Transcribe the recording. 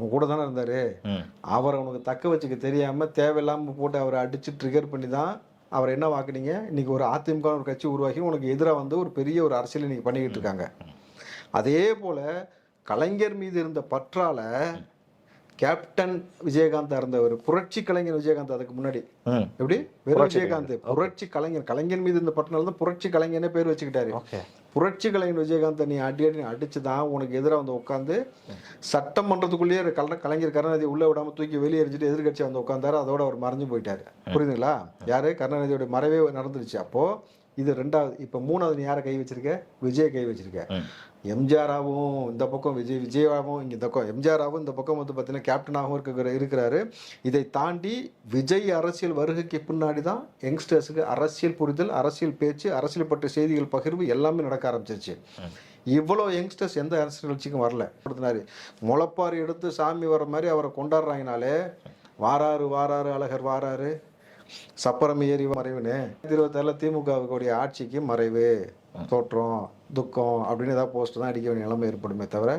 உன் கூட தானே இருந்தார், அவரை உனக்கு தக்க வச்சுக்க தெரியாமல் தேவையில்லாமல் போட்டு அவரை அடித்து ட்ரிகர் பண்ணி தான் அவரை என்ன வாக்குனீங்க. இன்றைக்கி ஒரு அதிமுக ஒரு கட்சி உருவாக்கி உனக்கு எதிராக வந்து ஒரு பெரிய ஒரு அரசியல் இன்றைக்கி பண்ணிக்கிட்டு இருக்காங்க. அதே போல் கலைஞர் மீது இருந்த பற்றால கேப்டன் விஜயகாந்த் இருந்தவர், புரட்சி கலைஞர் விஜயகாந்த். அதுக்கு முன்னாடி எப்படி வெறும் விஜயகாந்த், புரட்சி கலைஞர். கலைஞர் மீது இந்த பற்றினால தான் புரட்சி கலைஞர்னே பேர் வச்சுக்கிட்டாரு. புரட்சி கலைஞர் விஜயகாந்தை நீ அடி அடிச்சு தான் உனக்கு எதிராக வந்து உட்காந்து சட்டமன்றத்துக்குள்ளேயே கலைஞர் கருணாநிதி உள்ள விடாம தூக்கி வெளியே எரிஞ்சிட்டு எதிர்கட்சி வந்து உட்காந்தாரு. அதோட அவர் மறைஞ்சு போயிட்டாரு. புரியுதுங்களா? யாரு? கருணாநிதியோட மறைவே நடந்துருச்சு. அப்போ இது ரெண்டாவது. இப்போ மூணாவது நீ யாரை கை வச்சிருக்க? விஜய் கை வச்சிருக்க. எம்ஜிஆராகவும் இந்த பக்கம் விஜயாவும் இங்கே இந்த பக்கம் எம்ஜிஆராவும் இந்த பக்கம் வந்து பார்த்தீங்கன்னா கேப்டனாகவும் இருக்கிறாரு. இதை தாண்டி விஜய் அரசியல் வருகைக்கு பின்னாடி தான் யங்ஸ்டர்ஸுக்கு அரசியல் புரிதல், அரசியல் பேச்சு, அரசியல் பற்றிய செய்திகள் பகிர்வு எல்லாமே நடக்க ஆரம்பிச்சிருச்சு. இவ்வளோ யங்ஸ்டர்ஸ் எந்த அரசியல் கட்சிக்கும் வரல. கொடுத்தினாரு முளைப்பாரி எடுத்து சாமி வர மாதிரி அவரை கொண்டாடுறாங்கனாலே வாராரு வாராரு அழகர் வாராரு சப்பரம் ஏறி மறைவுன்னு 2027 திமுகவுடைய ஆட்சிக்கு மறைவு தோற்றம் துக்கம் அப்படின்னு ஏதாவது போஸ்ட் தான் அடிக்க வேண்டிய நிலைமை ஏற்படுமே தவிர